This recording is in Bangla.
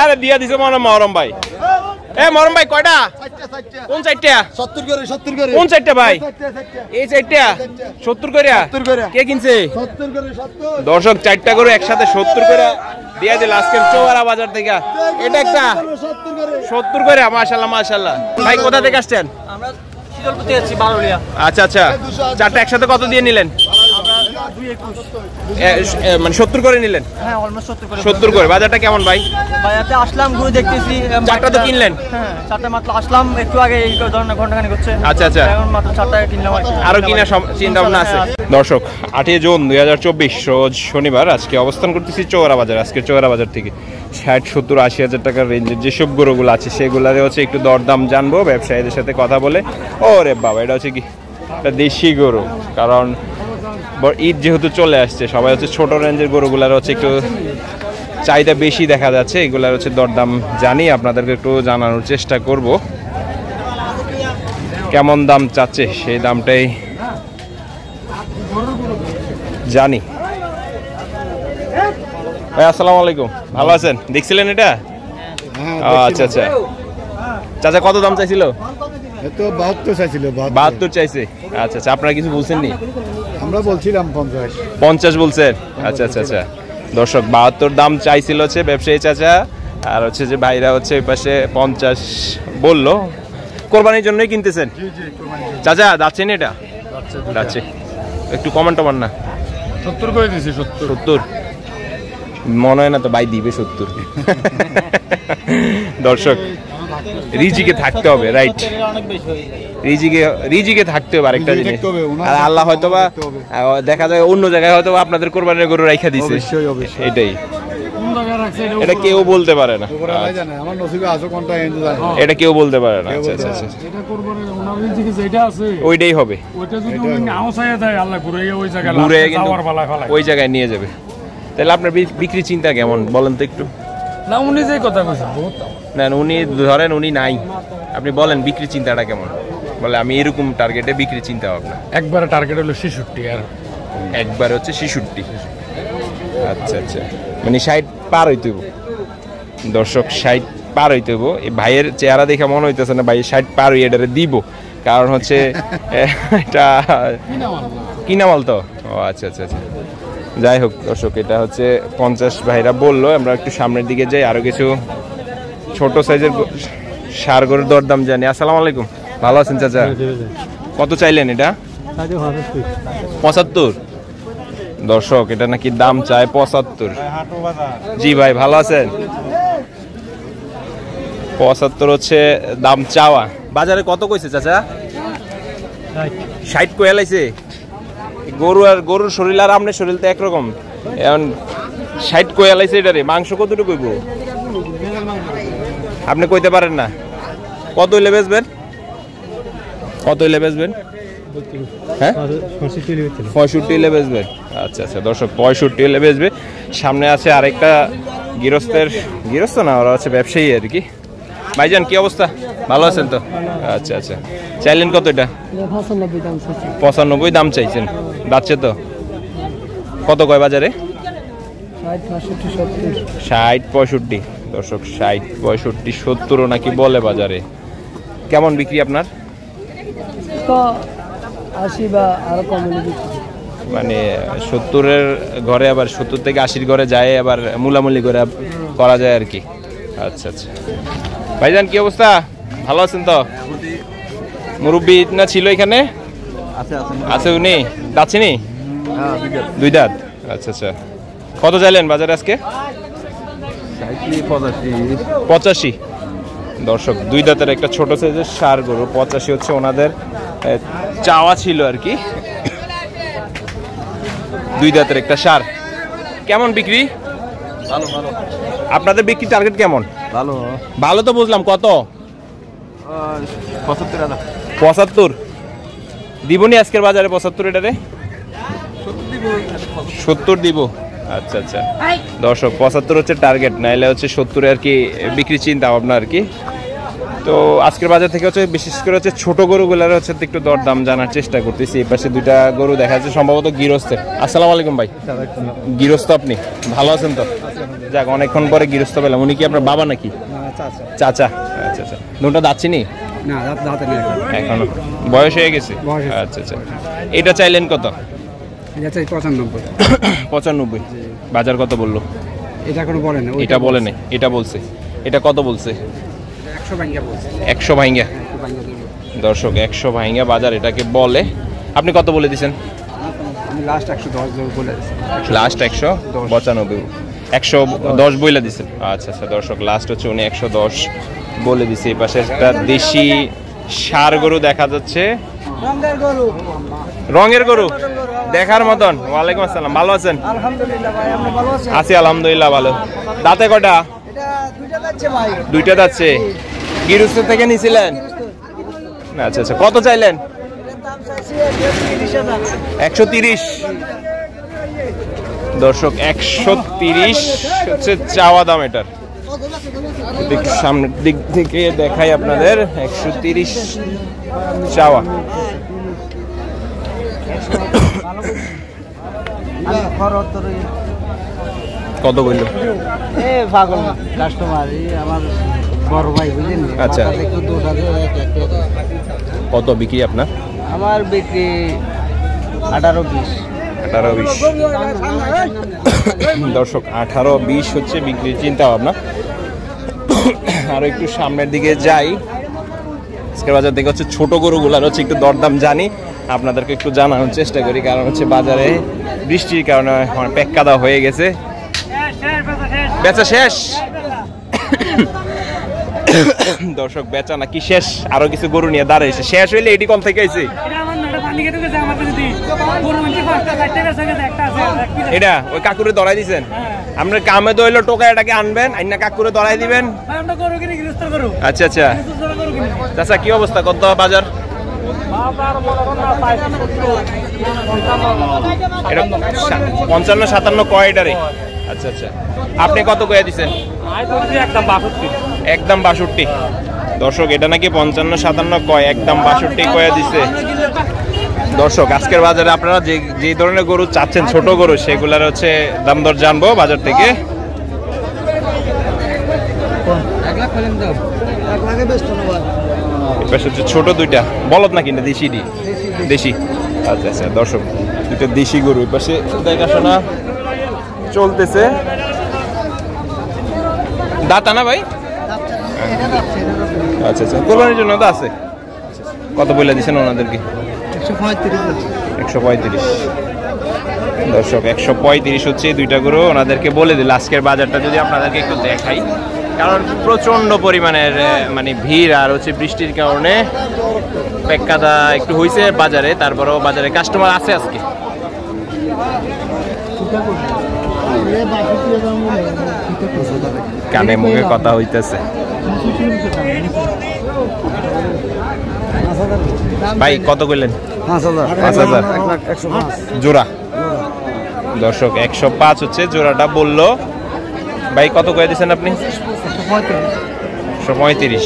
আরে দিয়া দিছে মরম ভাই। এ মরম ভাই কয়টা? কোন চারটা? 70 করে 70 করে। কোন চারটা ভাই? এই চারটা 70 করে। কে কিনছে? 70 করে 70। দর্শক চারটা করে একসাথে 70 করে দিয়া দিল আজকে চৌরা বাজার থেকে। এটা একটা 70 করে। মাশাআল্লাহ মাশাআল্লাহ। ভাই কোথা থেকে আসছেন? আমরা শীতলপুর থেকে আসছি বারোলিয়া। আচ্ছা আচ্ছা, চারটা একসাথে কত দিয়ে নিলেন? মানে 70 করে নিলেন? হ্যাঁ অলমোস্ট 70 করে। 70 করে। বাজারটা কেমন ভাই? বাজারতে আসলাম, ঘুরে দেখতেছি। চারটা তো কিনলেন? হ্যাঁ চারটা মাত্র আসলাম, একটু আগে এই ধরনের ঘন্টাখানি করছে। আচ্ছা আচ্ছা, এখন মাত্র চারটা কিনলাম। আরো কিনা চিন্তা ভাবনা আছে? দর্শক 8 জুন 2024 রোজ শনিবার আজকে অবস্থান করতেছি চৌরা বাজার। আজকে চৌরা বাজার থেকে 60, 70, 80 হাজার টাকার রেঞ্জের যেসব গরুগুলো আছে সেগুলারে হচ্ছে একটু দরদাম জানবো ব্যবসায়ীদের সাথে কথা বলে। ওরে বাবা, এটা হচ্ছে কি এটা দেশি গরু, কারণ ঈদ যেহেতু চলে আসছে সবাই হচ্ছে ছোট রেঞ্জের গরুগুলার হচ্ছে একটু চাহিদা বেশি দেখা যাচ্ছে। এগুলার হচ্ছে দরদাম জানি, আপনাদেরকে একটু জানানোর চেষ্টা করব। কেমন দাম চাচ্ছে সেই দামটাই জানি। ভাই আসসালামু আলাইকুম, ভালো আছেন? দেখছিলেন এটা? আচ্ছা আচ্ছা। চাচা কত দাম চাইছিল? তো 72 চাইছিল। 72 চাইছে। আচ্ছা আচ্ছা, আপনারা কিছু বলছেন নি? আমরা বলছিলাম 50 বলছেন। আচ্ছা আচ্ছা আচ্ছা। দর্শক 72 দাম চাইছিল হচ্ছে ব্যবসায়ী চাচা, আর হচ্ছে যে ভাইরা হচ্ছে ওই পাশে 50 বললো। কোরবানির জন্যই কিনতেছেন? চাচা যাচ্ছেন এটা? যাচ্ছে। একটু কমেন্ট টমান না? 70 করে দিয়েছি। 70 মনে হয় না তো ভাই দিবে 70। দর্শক রিজিকে থাকতে হবে, রাইট? রিজিকে থাকতে হবে আরেকটা জিনিস। আর আল্লাহ হয়তো বা দেখা যায় অন্য জায়গায় হয়তো আপনাদের কোরবানির গরু রাইখা দিছে, এটাই। এটা কেউ বলতে পারে না, আমার নসিবে আছে কোনটা এটা কেউ বলতে পারে না। আচ্ছা আচ্ছা আচ্ছা, এটা কোরবানির ওনার রিজিকে যেটা আছে ওইটাই হবে। ওইটা যদি উনি নাও চাইয়া দেয় আল্লাহ ঘুরে ওই জায়গায় ঘুরে কিন্তু যাওয়ার বেলা ফেলায় ওই জায়গায় নিয়ে যাবে। তাহলে আপনার বিক্রি চিন্তা কেমন বলেন তো একটু? না উনি যে কথা কইছেন বহুত না, উনি ধরেন উনি নাই, আপনি বলেন বিক্রি চিন্তাটা কেমন? বলে আমি এরকম টার্গেটে বিক্রি চিন্তা ভাবনা। একবারে টার্গেট হলো 66 আর একবার হচ্ছে 66। আচ্ছা আচ্ছা, মানে 60 পার হইতে হইব। দর্শক 60 পার হইতে হইব। এই ভাইয়ের চেহারা দেখে মনে হইতেছে না ভাই 60 পার হয়ে এটারে দিব, কারণ হচ্ছে এটা কিনা মাল তো। ও আচ্ছা আচ্ছা আচ্ছা, যাই হোক দর্শক, এটা হচ্ছে 50 ভাইরা বললো। আমরা একটু সামনের দিকে যাই, আরো কিছু ছোট সাইজের সার গরুর দরদাম জানি। আসসালামু আলাইকুম, ভালো আছেন চাচা? কত চাইলেন এটা? 75। দর্শক এটা নাকি দাম চায় 75। জি ভাই ভালো আছেন? 75 হচ্ছে দাম চাওয়া। বাজারে কত কইছে চাচা? 60 কয়ে লাইছে। গরু আর গরুর শরীর আর আমনের শরীর তো একরকম। এখন 60 কয়ে লাইছে এটারে। মাংস কতটুকু কইব আপনি কইতে পারেন না? কত হইলে বেচবেন? কত হইলে বেচবেন? হ্যাঁ 65 হইলে বেচবেন। আচ্ছা আচ্ছা দর্শক 65 হইলে বেচবে। সামনে আছে আরেকটা গৃহস্থ না, ওরা হচ্ছে ব্যবসায়ী আর কি। ভাইজান কি অবস্থা, ভালো আছেন তো? আচ্ছা আচ্ছা, চাইলেন কত এটা? 95 দাম চাইছেন। যাচ্ছে তো কত কয় বাজারে? 60, 65। দর্শক 60, 65, 70 নাকি বলে বাজারে। কেমন বিক্রি আপনার? 80 বা আরো কম। মানে 70-এর ঘরে আবার 70 থেকে 80-র ঘরে যায়, আবার মুলামুলি করে করা যায় আর কি। আচ্ছা আচ্ছা, ভাইজান কি অবস্থা, ভালো আছেন তো? মুরব্বী না ছিল এখানে? আছে উনি যাচ্ছেনি? 2 দাঁত। আচ্ছা আচ্ছা, কত চাইলেন বাজারে আজকে? 85। দর্শক 2 দাঁতের একটা ছোট সাইজের ষাঁড় গরু 85 হচ্ছে ওনাদের চাওয়া ছিল আর কি। 2 দাঁতের একটা ষাঁড়। কেমন বিক্রি? ভালো ভালো। আপনাদের বিক্রি টার্গেট কেমন? ভালো ভালো তো বুঝলাম, কত? 75। 75 দিবনি আজকের বাজারে? 75 এটারে 70 দিব। আচ্ছা আচ্ছা দর্শক 75 হচ্ছে টার্গেট, নাইলে হচ্ছে 70 আর কি বিক্রি চিন্তা ভাবনা আর কি। তো আজকের বাজার থেকে হচ্ছে বিশেষ করে হচ্ছে ছোট গরুগুলার হচ্ছে একটু দরদাম জানার চেষ্টা করতেছি। এই পাশে দুইটা গরু দেখা যাচ্ছে সম্ভবত গৃহস্থের। আসসালামু আলাইকুম ভাই। গৃহস্থ আপনি ভালো আছেন তো? যাক, অনেকক্ষণ পরে গৃহস্থ পেলাম। উনি কি আপনার বাবা নাকি? চাচা। আচ্ছা আচ্ছা, দুটো দাচ্ছি নি এখনো? বয়স হয়ে গেছে? আচ্ছা আচ্ছা। এটা চাইলেন কত? 95। বাজার কত বললো? এটা এখনো বলে না, এটা বলে নাই, এটা বলছে। এটা কত বলছে? 100 ভাঙ্গা। দর্শক 100 ভাঙ্গা বাজার এটাকে বলে। আপনি কত বলে দিছেন? আমি লাস্ট 110 বলে দিছি। লাস্ট 195, 110 বইলা দিছেন। আচ্ছা আচ্ছা দর্শক, লাস্ট হচ্ছে উনি 110 বলে দিছে। এই পাশে একটা দেশি ষাঁড় গরু দেখা যাচ্ছে, রঙের গরু দেখার মতন। ওয়ালাইকুম আসসালাম, ভালো আছেন? আলহামদুলিল্লাহ ভাই, আপনি ভালো আছেন? আছি আলহামদুলিল্লাহ ভালো। দাঁতে কটা? এটা দুইটা যাচ্ছে ভাই। দুইটা যাচ্ছে। গিরুস্ত থেকে নিছিলেন? আচ্ছা আচ্ছা, কত চাইলেন? এটার দাম চাইছি 130,000। 130। দর্শক 130 হচ্ছে চাওয়া দাম এটার। একটু সামনের দিক থেকে দেখাই আপনাদের। 130 চাওয়া। কত বলল? এ পাগল কাস্টমার, এই আমার বড় ভাই, বুঝলেন? আচ্ছা। মাথাতে একটু দোষ আছে, কত বিক্রি আপনার? আমার বিক্রি 18-20। 18-20। দর্শক 18-20 হচ্ছে বিক্রির চিন্তা ভাবনা। আরো একটু সামনের দিকে যাই। আজকের বাজার থেকে হচ্ছে ছোট গরুগুলার হচ্ছে একটু দরদাম জানি, আপনাদেরকে একটু জানানোর চেষ্টা করি। কারণ হচ্ছে বাজারে বৃষ্টির কারণে প্যাক কাদা হয়ে গেছে। বেচা শেষ? দর্শক বেচা নাকি শেষ? আরো কিছু গরু নিয়ে দাঁড়াইছে। শেষ হইলে এটি কম থেকে আইছে? এটা ওই কাকুরে ধরাই দিছেন? আপনার কামে তো হইলো টোকা এটাকে আনবেন, আইনা কাকুরে ধরাই দিবেন। আচ্ছা আচ্ছা। চাচা কি অবস্থা, কত বাজার? এটা 55-57 কয় এটারে? আচ্ছা আচ্ছা। আপনি কত কয়ে দিচ্ছেন? একদম 62। দর্শক এটা নাকি 55-57 কয়, একদম 62 কয়ে দিছে। দর্শক আজকের বাজারে আপনারা যে ধরনের গরু চাচ্ছেন, ছোট গরু, সেগুলার হচ্ছে দাম দর জানবো বাজার থেকে। হচ্ছে ছোট দুইটা বলদ নাকি না দেশি? দেশি। আচ্ছা আচ্ছা দর্শক, দুইটা দেশি গরু পাশে দেখাশোনা চলতেছে। দাঁতা না ভাই? আচ্ছা আচ্ছা, কোরবানির জন্য তো আছে। কত বলে দিচ্ছেন ওনাদেরকে? 135। দর্শক 135 হচ্ছে দুইটা গরু ওনাদেরকে বলে দিল। আজকের বাজারটা যদি আপনাদেরকে একটু দেখাই, কারণ প্রচন্ড পরিমাণের মানে ভিড় আর হচ্ছে বৃষ্টির কারণে পেক্কাদা একটু হয়েছে বাজারে, তারপরেও বাজারে কাস্টমার আছে আজকে। কানে মুখে কথা হইতেছে। ভাই কত কইলেন? 5,000 জোড়া। দর্শক 105 হচ্ছে জোড়াটা বললো। ভাই কত কয়ে দিচ্ছেন আপনি? 135।